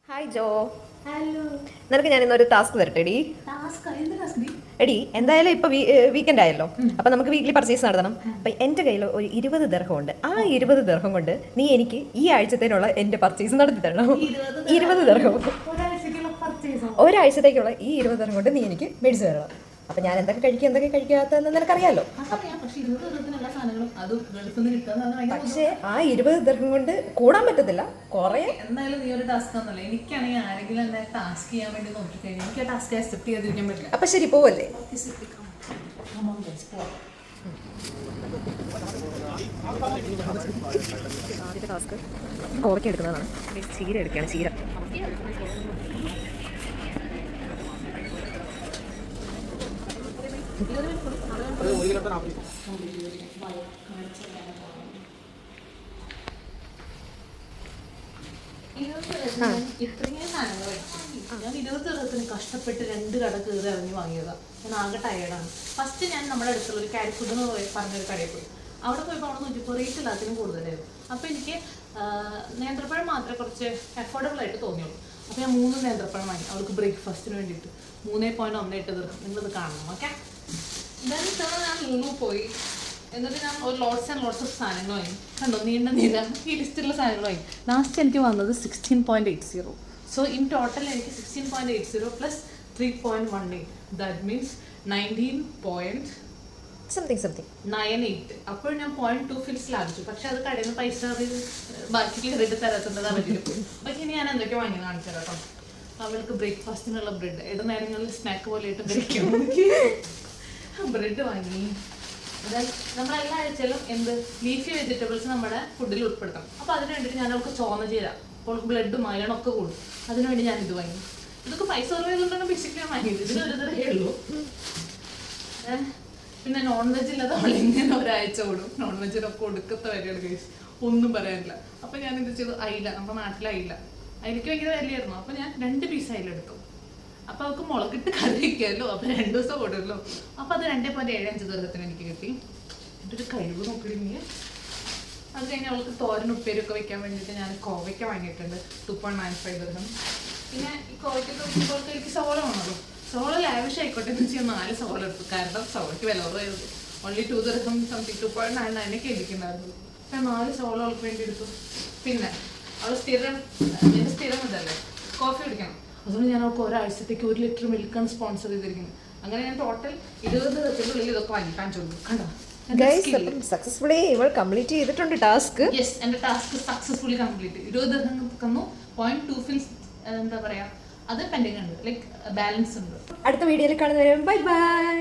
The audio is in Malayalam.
ഹായ് ജോ. ഹലോ. നിനക്ക് ഞാൻ ഇന്നൊരു ടാസ്ക് തരട്ടെ എടി. എടി എന്തായാലും ഇപ്പൊ വീക്കെൻഡ് ആയല്ലോ, അപ്പൊ നമുക്ക് വീക്ക്ലി പർച്ചേസ് നടത്തണം. അപ്പൊ എന്റെ കയ്യിൽ ഒരു 20 ദിർഹം ഉണ്ട്. ആ 20 ദിർഹം കൊണ്ട് നീ എനിക്ക് ഈ ആഴ്ചത്തേനുള്ള എന്റെ പർച്ചേസ് നടത്തി തരണം. 20 ദിർഹം ഒരാഴ്ചത്തേക്കുള്ള ഈ 20 ദിർഹം കൊണ്ട് നീ എനിക്ക് മേടിച്ചു തരണം. അപ്പൊ ഞാൻ എന്തൊക്കെ കഴിക്കും എന്തൊക്കെ കഴിക്കാത്തതെന്ന് നിനക്കറിയാലോ. പക്ഷേ ആ 20 ദിർഹം കൊണ്ട് കൂടാൻ പറ്റത്തില്ല, കുറെ. എന്തായാലും നീ ഒരു ടാസ്ക് ഒന്നുമില്ല. എനിക്കാണെങ്കിൽ ആരെങ്കിലും എന്നെ ടാസ്ക് ചെയ്യാൻ വേണ്ടി നോക്കിക്കഴിഞ്ഞാൽ എനിക്ക് ആ ടാസ്ക് അക്സെപ്റ്റ് ചെയ്യാതിരിക്കാൻ പറ്റില്ല. അപ്പൊ ശരി, പോവല്ലേ? ആദ്യത്തെ ടാസ്ക് കോവയ്ക്ക എടുക്കുന്നതാണ്. ചീര എടുക്കുകയാണ്. ചീര ഇത്രയും സാധനങ്ങൾ ഞാൻ 20 ദിവസത്തിന് കഷ്ടപ്പെട്ട് 2 കട കയറി ഇറങ്ങി വാങ്ങിയതാണ്. ഞാൻ ആകെ ടയേർഡാണ്. ഫസ്റ്റ് ഞാൻ നമ്മുടെ അടുത്തുള്ള ഒരു കാരി ഫുഡ് എന്ന് പറഞ്ഞൊരു കടയിൽ പോയി. അവിടെ പോയപ്പോൾ അവിടെ നോക്കിയപ്പോൾ റേറ്റ് എല്ലാത്തിനും കൂടുതലായിരുന്നു. അപ്പോൾ എനിക്ക് നേന്ത്രപ്പഴം മാത്രമേ കുറച്ച് അഫോർഡബിൾ ആയിട്ട് തോന്നിയുള്ളൂ. അപ്പോൾ ഞാൻ 3 നേന്ത്രപ്പഴം വാങ്ങി അവൾക്ക് ബ്രേക്ക്ഫാസ്റ്റിന് വേണ്ടിയിട്ട്. 3.18 ദിർഹം. നിങ്ങളിത് കാണണം. ഓക്കെ, എന്തായാലും ഞാൻ ലുലു പോയി. എന്നിട്ട് ഞാൻ ഒരു ലോട്ട്സ് ആൻഡ് ലോട്ട്സ് ഓഫ് സാധനങ്ങൾ വാങ്ങി. കണ്ടോ, നീണ്ട നിര ഈ ലിസ്റ്റിലുള്ള സാധനങ്ങൾ വാങ്ങി. ലാസ്റ്റ് എനിക്ക് വന്നത് 16.80. സോ ഇൻ ടോട്ടൽ എനിക്ക് 16.80 പ്ലസ് 3.18. That means 19.98. അപ്പോൾ ഞാൻ 0.2 ഫിൽസ് ലാഭിച്ചു. പക്ഷെ അത് കടയിൽ നിന്ന് പൈസ ബാക്കി ക്ലിയറിട്ട് തരാത്തതാണ് പറ്റില്ല. പക്ഷെ ഇനി ഞാൻ എന്തൊക്കെ വാങ്ങി കാണിച്ചു തരാം കേട്ടോ. അവൾക്ക് ബ്രേക്ക്ഫാസ്റ്റിനുള്ള ബ്രെഡ്, ഇടനേരങ്ങളിൽ സ്നാക്ക് പോലെ ആയിട്ട് കഴിക്കും. ബ്രെഡ് വാങ്ങി. അതായത് നമ്മളെല്ലാ ആഴ്ചയിലും ലീഫി വെജിറ്റബിൾസ് നമ്മുടെ ഫുഡിൽ ഉൾപ്പെടുത്തണം. അപ്പോൾ അതിന് വേണ്ടിയിട്ട് ഞാൻ അവൾക്ക് ചോന്ന ചീര, അപ്പോൾ ബ്ലഡും അയണൊക്കെ കൂടും. അതിനുവേണ്ടി ഞാൻ ഇത് വാങ്ങി. ഇതൊക്കെ പൈസ കുറവായതുകൊണ്ടാണ് ബേസിക്കലി ഞാൻ വാങ്ങിയത്. ഇതിനൊരു തരേ ഉള്ളൂ. പിന്നെ നോൺ വെജ് ഇല്ലാതെ അവളിങ്ങനെ ഒരാഴ്ച ഓടും. നോൺ വെജിനൊക്കെ കൊടുക്കത്ത വരെയാണ് കേസ്, ഒന്നും പറയാനില്ല. അപ്പോൾ ഞാൻ എന്ത് ചെയ്തു, അയില, നമ്മുടെ നാട്ടിലെ അയിലയ്ക്ക് ഭയങ്കര വിലയായിരുന്നു. അപ്പോൾ ഞാൻ 2 പീസ് അയില എടുത്തു. അപ്പോൾ അവൾക്ക് മുളകിട്ട് കറി വയ്ക്കാമല്ലോ, അപ്പോൾ 2 ദിവസം ഓടുമല്ലോ. അപ്പോൾ അത് 2.75 ദിർഹത്തിന് എനിക്ക് കിട്ടി. എൻ്റെ ഒരു കഴിവ് നോക്കിയിടുന്നെങ്കിൽ അത് കഴിഞ്ഞ് അവൾക്ക് തോരൻ ഉപ്പേരിയൊക്കെ വെക്കാൻ വേണ്ടിയിട്ട് ഞാൻ കോവയ്ക്ക വാങ്ങിയിട്ടുണ്ട്. 2.95 ദിർഹം. പിന്നെ ഈ കോവയ്ക്കൊക്കെ വെക്കുമ്പോൾ എനിക്ക് സവോള വേണമല്ലോ. സവോള ലാവിഷ് ആയിക്കോട്ടെ എന്ന് വെച്ചാൽ 4 സവോള എടുത്തു. കാരണം സവോളയ്ക്ക് വില കുറവായിരുന്നു. ഓൺലി 2 ദിർഹം സംതിങ്, 2.99 ഇരിക്കുന്നുണ്ടായിരുന്നു. ഞാൻ 4 സവോള അവൾക്ക് വേണ്ടി എടുത്തു. പിന്നെ അവൾ സ്ഥിരം ഇതല്ലേ, കോഫി കുടിക്കണം. അതുകൊണ്ട് ഞാൻ അവൾക്ക് ഒരാഴ്ചത്തേക്ക് 1 ലിറ്റർ മിൽക്കാണ് സ്പോൺസർ ചെയ്തിരിക്കുന്നത്. അങ്ങനെ ഞാൻ ടോട്ടൽ 20 ദിവസത്തിനുള്ളിൽ ഇതൊക്കെ വാങ്ങിക്കാൻ ചോദിക്കും. കണ്ടോ, സക്സസ്ഫുള്ളി ഇവൾ കംപ്ലീറ്റ് ചെയ്തിട്ടുണ്ട് ടാസ്ക്. യെസ്, എൻ്റെ ടാസ്ക് സക്സസ്ഫുള്ളി കംപ്ലീറ്റ്. 20 ദിർഹം തന്നു. 0.2 ഫിൽസ് എന്താ പറയാ, അത് പെൻഡിങ് ഉണ്ട്, ലൈക്ക് ബാലൻസ് ഉണ്ട്. അടുത്ത വീഡിയോയിൽ കാണുന്നവരെ ബൈ ബൈ.